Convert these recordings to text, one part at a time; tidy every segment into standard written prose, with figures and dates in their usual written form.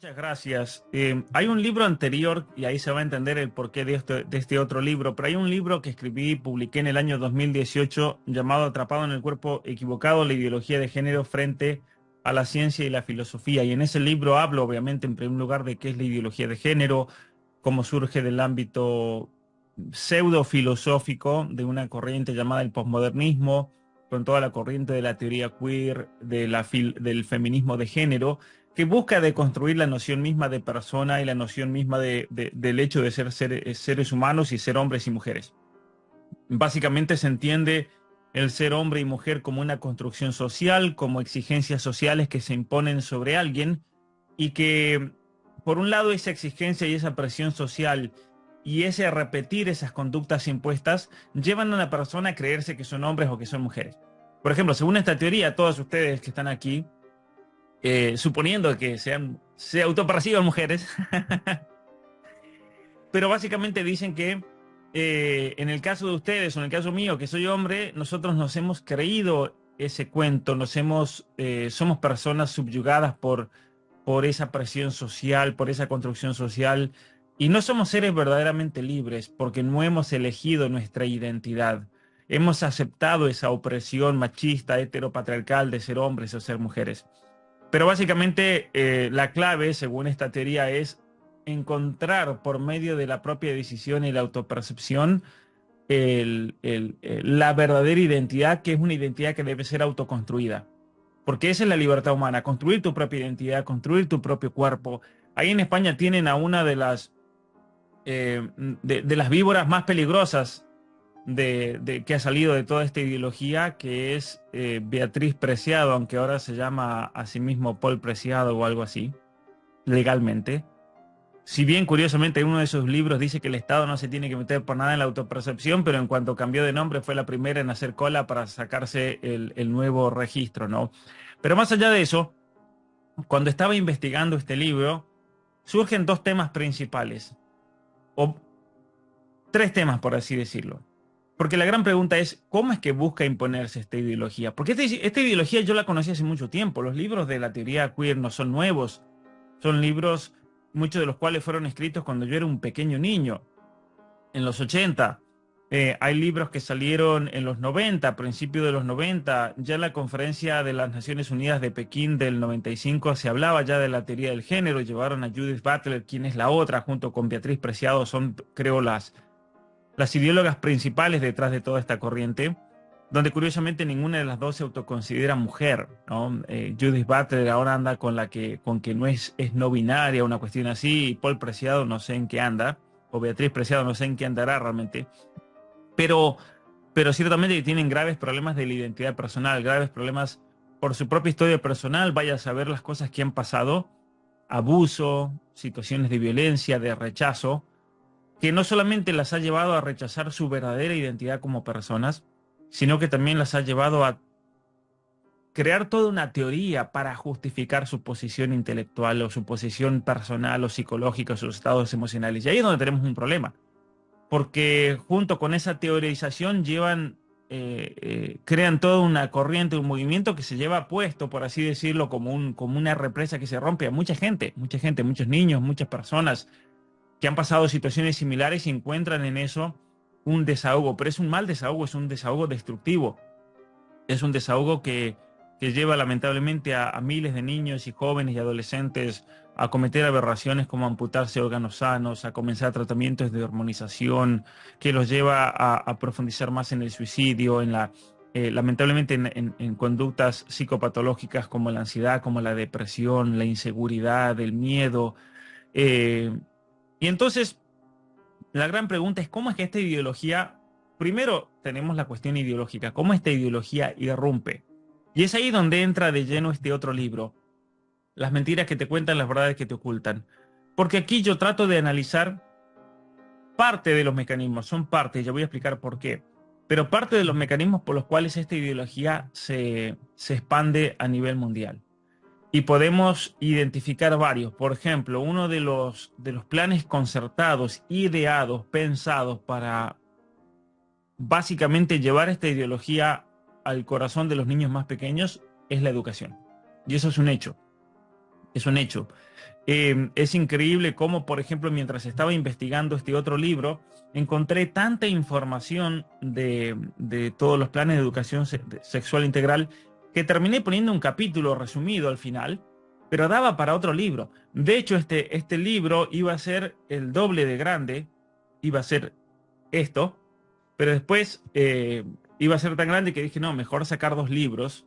Muchas gracias. Hay un libro anterior, y ahí se va a entender el porqué de este otro libro, pero hay un libro que escribí y publiqué en el año 2018 llamado Atrapado en el cuerpo equivocado, la ideología de género frente a la ciencia y la filosofía. Y en ese libro hablo, obviamente, en primer lugar, de qué es la ideología de género, cómo surge del ámbito pseudo filosófico de una corriente llamada el posmodernismo, con toda la corriente de la teoría queer, del feminismo de género que busca deconstruir la noción misma de persona y la noción misma del hecho de seres humanos y ser hombres y mujeres. Básicamente se entiende el ser hombre y mujer como una construcción social, como exigencias sociales que se imponen sobre alguien y que, por un lado, esa exigencia y esa presión social y ese repetir esas conductas impuestas llevan a una persona a creerse que son hombres o que son mujeres. Por ejemplo, según esta teoría, todos ustedes que están aquí, suponiendo que se autoperciban mujeres, pero básicamente dicen que en el caso de ustedes o en el caso mío, que soy hombre, nosotros nos hemos creído ese cuento, somos personas subyugadas por esa presión social, por esa construcción social, y no somos seres verdaderamente libres porque no hemos elegido nuestra identidad. Hemos aceptado esa opresión machista, heteropatriarcal de ser hombres o ser mujeres. Pero básicamente la clave, según esta teoría, es encontrar por medio de la propia decisión y la autopercepción la verdadera identidad, que es una identidad que debe ser autoconstruida. Porque esa es la libertad humana, construir tu propia identidad, construir tu propio cuerpo. Ahí en España tienen a una de las víboras más peligrosas que ha salido de toda esta ideología, que es Beatriz Preciado, aunque ahora se llama a sí mismo Paul Preciado o algo así, legalmente. Si bien curiosamente en uno de sus libros dice que el Estado no se tiene que meter por nada en la autopercepción, pero en cuanto cambió de nombre fue la primera en hacer cola para sacarse el nuevo registro, ¿no? Pero más allá de eso, cuando estaba investigando este libro, surgen dos temas principales, o tres temas por así decirlo. Porque la gran pregunta es, ¿cómo es que busca imponerse esta ideología? Porque esta ideología yo la conocí hace mucho tiempo. Los libros de la teoría queer no son nuevos. Son libros, muchos de los cuales fueron escritos cuando yo era un pequeño niño, en los 80. Hay libros que salieron en los 90, a principios de los 90. Ya en la conferencia de las Naciones Unidas de Pekín del 95 se hablaba ya de la teoría del género. Llevaron a Judith Butler, quien es la otra, junto con Beatriz Preciado, son, creo, las ideólogas principales detrás de toda esta corriente, donde curiosamente ninguna de las dos se autoconsidera mujer, ¿no? Judith Butler ahora anda con que no es no binaria, una cuestión así, y Paul Preciado no sé en qué anda, o Beatriz Preciado no sé en qué andará realmente, pero, pero ciertamente tienen graves problemas de la identidad personal, graves problemas por su propia historia personal, vaya a saber las cosas que han pasado, abuso, situaciones de violencia, de rechazo, que no solamente las ha llevado a rechazar su verdadera identidad como personas, sino que también las ha llevado a crear toda una teoría para justificar su posición intelectual o su posición personal o psicológica, sus estados emocionales. Y ahí es donde tenemos un problema, porque junto con esa teorización crean toda una corriente, un movimiento que se lleva puesto, por así decirlo, como una represa que se rompe a mucha gente, muchos niños, muchas personas que han pasado situaciones similares y encuentran en eso un desahogo, pero es un mal desahogo, es un desahogo destructivo, es un desahogo que lleva lamentablemente a miles de niños y jóvenes y adolescentes a cometer aberraciones como amputarse órganos sanos, a comenzar tratamientos de hormonización, que los lleva a profundizar más en el suicidio, lamentablemente en conductas psicopatológicas como la ansiedad, como la depresión, la inseguridad, el miedo. eh, y entonces la gran pregunta es cómo es que esta ideología, primero tenemos la cuestión ideológica, cómo esta ideología irrumpe. Y es ahí donde entra de lleno este otro libro, las mentiras que te cuentan, las verdades que te ocultan. Porque aquí yo trato de analizar parte de los mecanismos, son parte, ya voy a explicar por qué, pero parte de los mecanismos por los cuales esta ideología se expande a nivel mundial. Y podemos identificar varios. Por ejemplo, uno de los planes concertados, ideados, pensados para básicamente llevar esta ideología al corazón de los niños más pequeños es la educación. Y eso es un hecho. es un hecho. Es increíble cómo, por ejemplo, mientras estaba investigando este otro libro, encontré tanta información de todos los planes de educación sexual integral que terminé poniendo un capítulo resumido al final, pero daba para otro libro. De hecho, este libro iba a ser el doble de grande, iba a ser esto, pero después iba a ser tan grande que dije, no, mejor sacar dos libros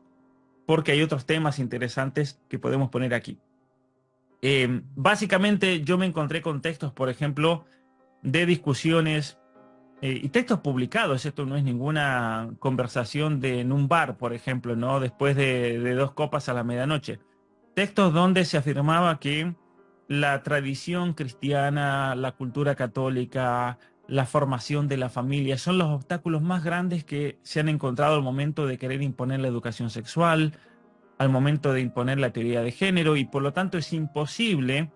porque hay otros temas interesantes que podemos poner aquí. Básicamente yo me encontré con textos, por ejemplo, de discusiones y textos publicados. Esto no es ninguna conversación en un bar, por ejemplo, ¿no? Después de dos copas a la medianoche. Textos donde se afirmaba que la tradición cristiana, la cultura católica, la formación de la familia son los obstáculos más grandes que se han encontrado al momento de querer imponer la educación sexual, al momento de imponer la teoría de género, y por lo tanto es imposible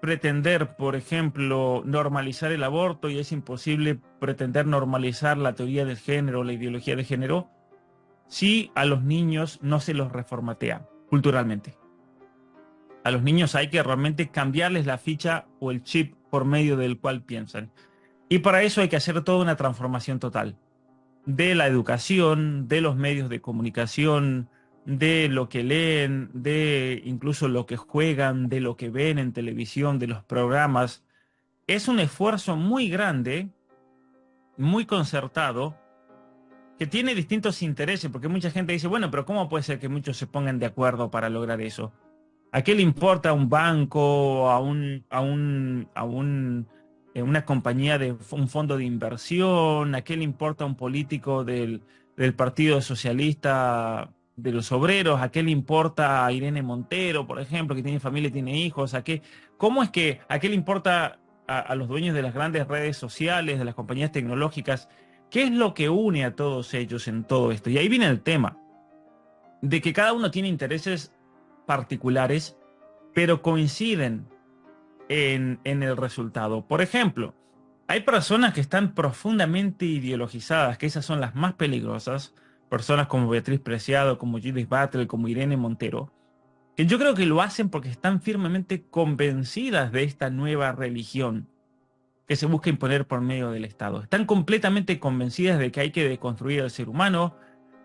pretender, por ejemplo, normalizar el aborto, y es imposible pretender normalizar la teoría del género, la ideología de género, si a los niños no se los reformatea culturalmente. A los niños hay que realmente cambiarles la ficha o el chip por medio del cual piensan. Y para eso hay que hacer toda una transformación total de la educación, de los medios de comunicación, de lo que leen, de incluso lo que juegan, de lo que ven en televisión, de los programas. Es un esfuerzo muy grande, muy concertado, que tiene distintos intereses, porque mucha gente dice, bueno, pero ¿cómo puede ser que muchos se pongan de acuerdo para lograr eso? ¿A qué le importa a un banco, una compañía de un fondo de inversión? ¿A qué le importa a un político del Partido Socialista de los Obreros? ¿A qué le importa a Irene Montero, por ejemplo, que tiene familia y tiene hijos? ¿A qué le importa a los dueños de las grandes redes sociales, de las compañías tecnológicas? ¿Qué es lo que une a todos ellos en todo esto? Y ahí viene el tema de que cada uno tiene intereses particulares, pero coinciden en el resultado. Por ejemplo, hay personas que están profundamente ideologizadas, que esas son las más peligrosas, personas como Beatriz Preciado, como Judith Butler, como Irene Montero, que yo creo que lo hacen porque están firmemente convencidas de esta nueva religión que se busca imponer por medio del Estado. Están completamente convencidas de que hay que deconstruir al ser humano,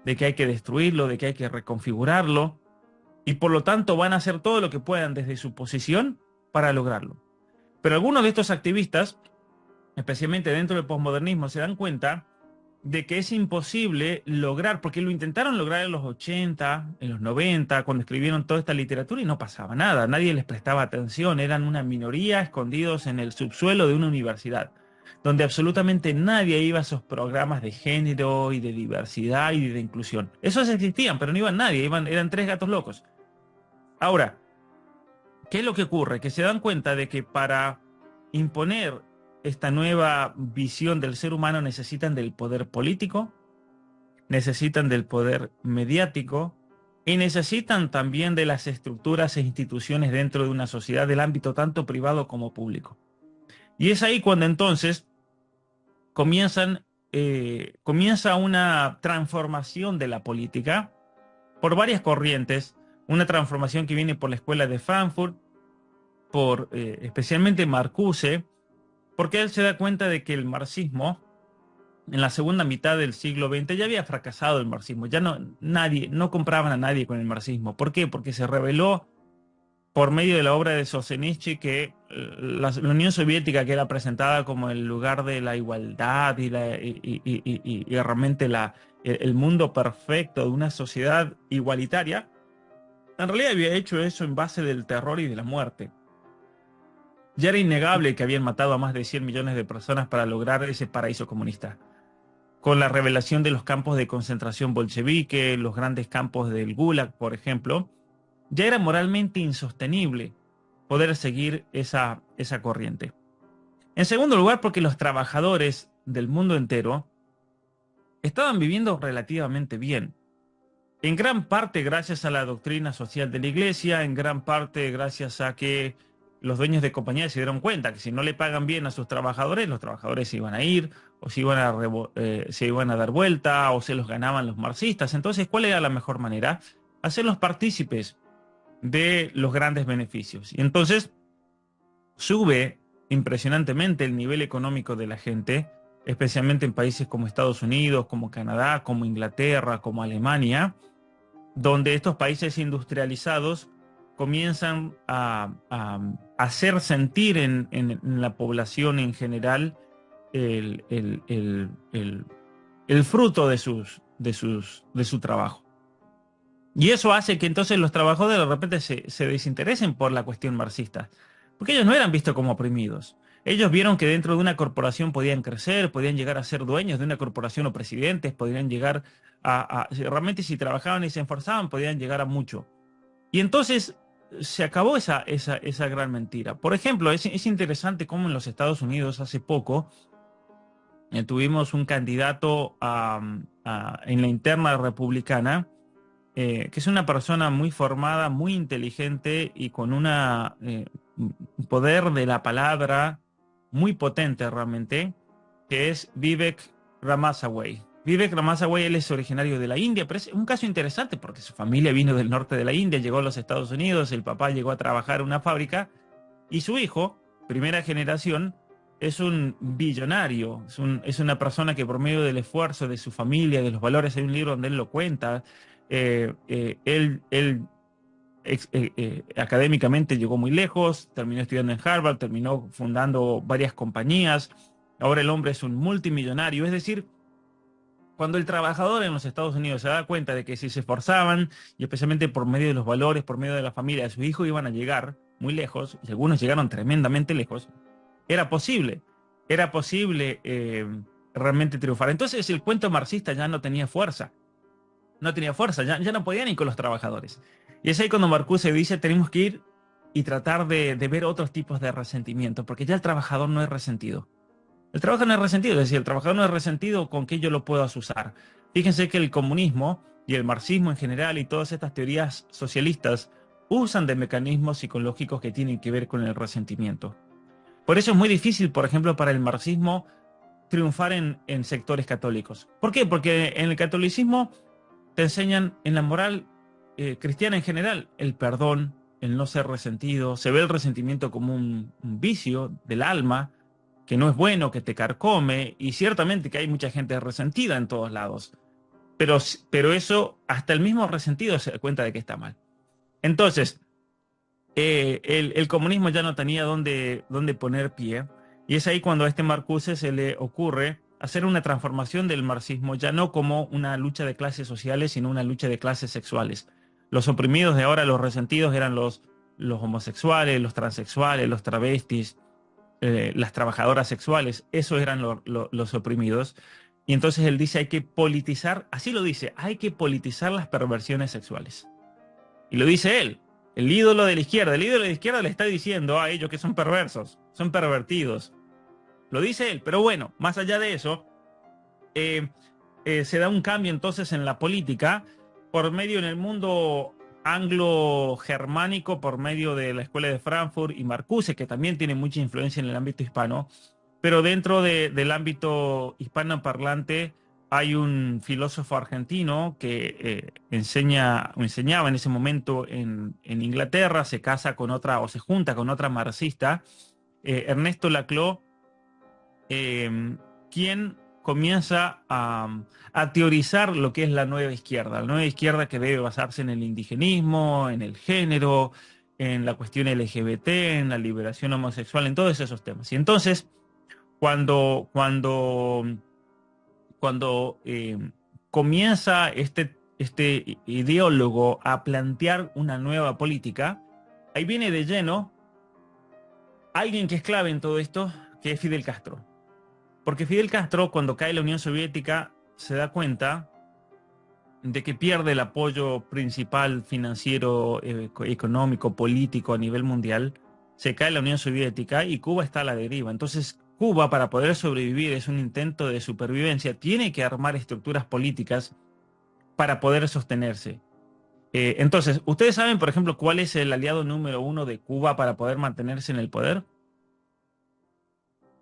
de que hay que destruirlo, de que hay que reconfigurarlo, y por lo tanto van a hacer todo lo que puedan desde su posición para lograrlo. Pero algunos de estos activistas, especialmente dentro del posmodernismo, se dan cuenta de que es imposible lograr, porque lo intentaron lograr en los 80, en los 90, cuando escribieron toda esta literatura y no pasaba nada, nadie les prestaba atención, eran una minoría escondidos en el subsuelo de una universidad, donde absolutamente nadie iba a esos programas de género y de diversidad y de inclusión. Esos existían, pero no iban nadie, eran tres gatos locos. Ahora, ¿qué es lo que ocurre? Que se dan cuenta de que para imponer esta nueva visión del ser humano necesitan del poder político, necesitan del poder mediático y necesitan también de las estructuras e instituciones dentro de una sociedad del ámbito tanto privado como público. Y es ahí cuando entonces comienza una transformación de la política por varias corrientes, una transformación que viene por la escuela de Frankfurt, por especialmente Marcuse, porque él se da cuenta de que el marxismo, en la segunda mitad del siglo XX, ya había fracasado el marxismo, ya no compraban a nadie con el marxismo. ¿Por qué? Porque se reveló por medio de la obra de Solzhenitsyn que la Unión Soviética, que era presentada como el lugar de la igualdad y realmente el mundo perfecto de una sociedad igualitaria, en realidad había hecho eso en base del terror y de la muerte. Ya era innegable que habían matado a más de 100 millones de personas para lograr ese paraíso comunista. Con la revelación de los campos de concentración bolchevique, los grandes campos del Gulag, por ejemplo, ya era moralmente insostenible poder seguir esa corriente. En segundo lugar, porque los trabajadores del mundo entero estaban viviendo relativamente bien. En gran parte gracias a la doctrina social de la Iglesia, en gran parte gracias a que los dueños de compañías se dieron cuenta que si no le pagan bien a sus trabajadores, los trabajadores se iban a ir, o se iban a dar vuelta, o se los ganaban los marxistas. Entonces, ¿cuál era la mejor manera? Hacerlos partícipes de los grandes beneficios. Y entonces sube impresionantemente el nivel económico de la gente, especialmente en países como Estados Unidos, como Canadá, como Inglaterra, como Alemania, donde estos países industrializados comienzan a hacer sentir en la población en general el, el- el- el- el fruto de su trabajo. Y eso hace que entonces los trabajadores de repente se desinteresen por la cuestión marxista, porque ellos no eran vistos como oprimidos. Ellos vieron que dentro de una corporación podían crecer, podían llegar a ser dueños de una corporación o presidentes, podían llegar realmente si trabajaban y se esforzaban, podían llegar a mucho. Y entonces se acabó esa gran mentira. Por ejemplo, es interesante cómo en los Estados Unidos hace poco tuvimos un candidato en la interna republicana, que es una persona muy formada, muy inteligente y con un poder de la palabra muy potente realmente, que es Vivek Ramaswamy. Vivek Ramaswamy, él es originario de la India, pero es un caso interesante porque su familia vino del norte de la India, llegó a los Estados Unidos, el papá llegó a trabajar en una fábrica y su hijo, primera generación, es un billonario, es una persona que por medio del esfuerzo de su familia, de los valores, hay un libro donde él lo cuenta, él académicamente llegó muy lejos, terminó estudiando en Harvard, terminó fundando varias compañías, ahora el hombre es un multimillonario, es decir, cuando el trabajador en los Estados Unidos se da cuenta de que si se esforzaban, y especialmente por medio de los valores, por medio de la familia, sus hijos iban a llegar muy lejos, y algunos llegaron tremendamente lejos, era posible, era posible realmente triunfar. Entonces el cuento marxista ya no tenía fuerza, no tenía fuerza, ya no podían ir con los trabajadores. Y es ahí cuando Marcuse dice, tenemos que ir y tratar de ver otros tipos de resentimiento, porque ya el trabajador no es resentido. El trabajador no es resentido, es decir, el trabajador no es resentido con que yo lo puedo asusar. Fíjense que el comunismo y el marxismo en general y todas estas teorías socialistas usan de mecanismos psicológicos que tienen que ver con el resentimiento. Por eso es muy difícil, por ejemplo, para el marxismo triunfar en sectores católicos. ¿Por qué? Porque en el catolicismo te enseñan en la moral cristiana en general el perdón, el no ser resentido. Se ve el resentimiento como un vicio del alma, que no es bueno, que te carcome, y ciertamente que hay mucha gente resentida en todos lados. Pero eso, hasta el mismo resentido se da cuenta de que está mal. Entonces, el comunismo ya no tenía dónde poner pie, y es ahí cuando a este Marcuse se le ocurre hacer una transformación del marxismo, ya no como una lucha de clases sociales, sino una lucha de clases sexuales. Los oprimidos de ahora, los resentidos, eran los homosexuales, los transexuales, los travestis, las trabajadoras sexuales, esos eran los oprimidos. Y entonces él dice, hay que politizar, así lo dice, hay que politizar las perversiones sexuales. Y lo dice él, el ídolo de la izquierda. El ídolo de la izquierda le está diciendo a ellos que son perversos, son pervertidos. Lo dice él, pero bueno, más allá de eso, eh, se da un cambio entonces en la política por medio en el mundo anglo-germánico, por medio de la Escuela de Frankfurt y Marcuse, que también tiene mucha influencia en el ámbito hispano, pero dentro del ámbito hispanoparlante hay un filósofo argentino que enseñaba en ese momento en Inglaterra, se casa con otra o se junta con otra marxista, Ernesto Laclau, quien comienza a teorizar lo que es la nueva izquierda que debe basarse en el indigenismo, en el género, en la cuestión LGBT, en la liberación homosexual, en todos esos temas. Y entonces, cuando, cuando, cuando comienza este ideólogo a plantear una nueva política, ahí viene de lleno alguien que es clave en todo esto, que es Fidel Castro. Porque Fidel Castro, cuando cae la Unión Soviética, se da cuenta de que pierde el apoyo principal financiero, económico, político a nivel mundial. Se cae la Unión Soviética y Cuba está a la deriva. Entonces, Cuba, para poder sobrevivir, es un intento de supervivencia. Tiene que armar estructuras políticas para poder sostenerse. Entonces, ¿ustedes saben, por ejemplo, cuál es el aliado número uno de Cuba para poder mantenerse en el poder?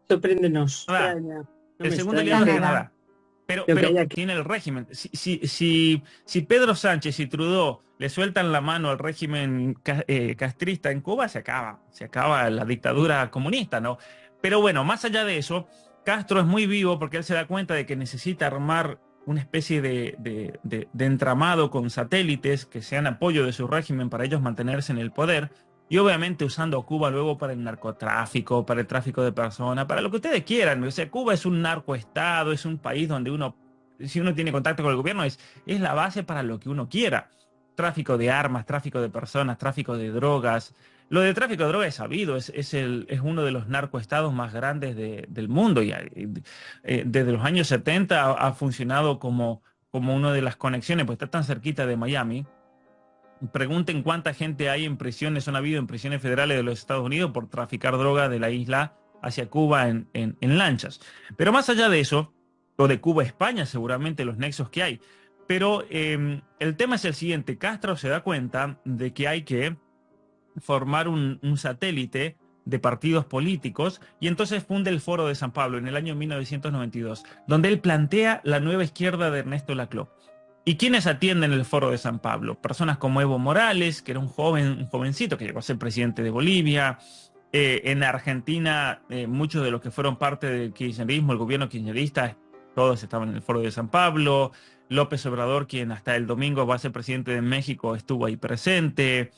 Sorpréndenos. Canadá. No El me segundo extraña. aliado es Canadá. Canadá. Lo que Pero haya que... tiene el régimen. Si Pedro Sánchez y Trudeau le sueltan la mano al régimen castrista en Cuba, se acaba la dictadura comunista, ¿no? Pero bueno, más allá de eso, Castro es muy vivo porque él se da cuenta de que necesita armar una especie de entramado con satélites que sean apoyo de su régimen para ellos mantenerse en el poder. Y obviamente usando a Cuba luego para el narcotráfico, para el tráfico de personas, para lo que ustedes quieran. O sea, Cuba es un narcoestado, es un país donde uno, si uno tiene contacto con el gobierno, es la base para lo que uno quiera. Tráfico de armas, tráfico de personas, tráfico de drogas. Lo de tráfico de drogas es sabido, es uno de los narcoestados más grandes del mundo. Y desde los años 70 ha funcionado como una de las conexiones, pues está tan cerquita de Miami. Pregunten cuánta gente hay en prisiones, han habido en prisiones federales de los Estados Unidos por traficar droga de la isla hacia Cuba en lanchas. Pero más allá de eso, o de Cuba a España, seguramente los nexos que hay. Pero el tema es el siguiente, Castro se da cuenta de que hay que formar un satélite de partidos políticos y entonces funda el Foro de San Pablo en el año 1992, donde él plantea la nueva izquierda de Ernesto Laclau. ¿Y quiénes atienden el Foro de San Pablo? Personas como Evo Morales, que era un jovencito que llegó a ser presidente de Bolivia. En Argentina, muchos de los que fueron parte del kirchnerismo, el gobierno kirchnerista, todos estaban en el Foro de San Pablo. López Obrador, quien hasta el domingo va a ser presidente de México, estuvo ahí presente.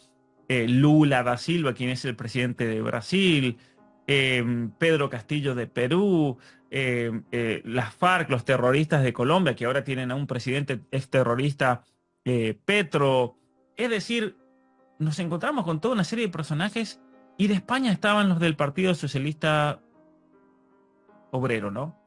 Lula da Silva, quien es el presidente de Brasil. Pedro Castillo de Perú. Las FARC, los terroristas de Colombia, que ahora tienen a un presidente exterrorista, Petro. Es decir, nos encontramos con toda una serie de personajes y de España estaban los del Partido Socialista Obrero, ¿no?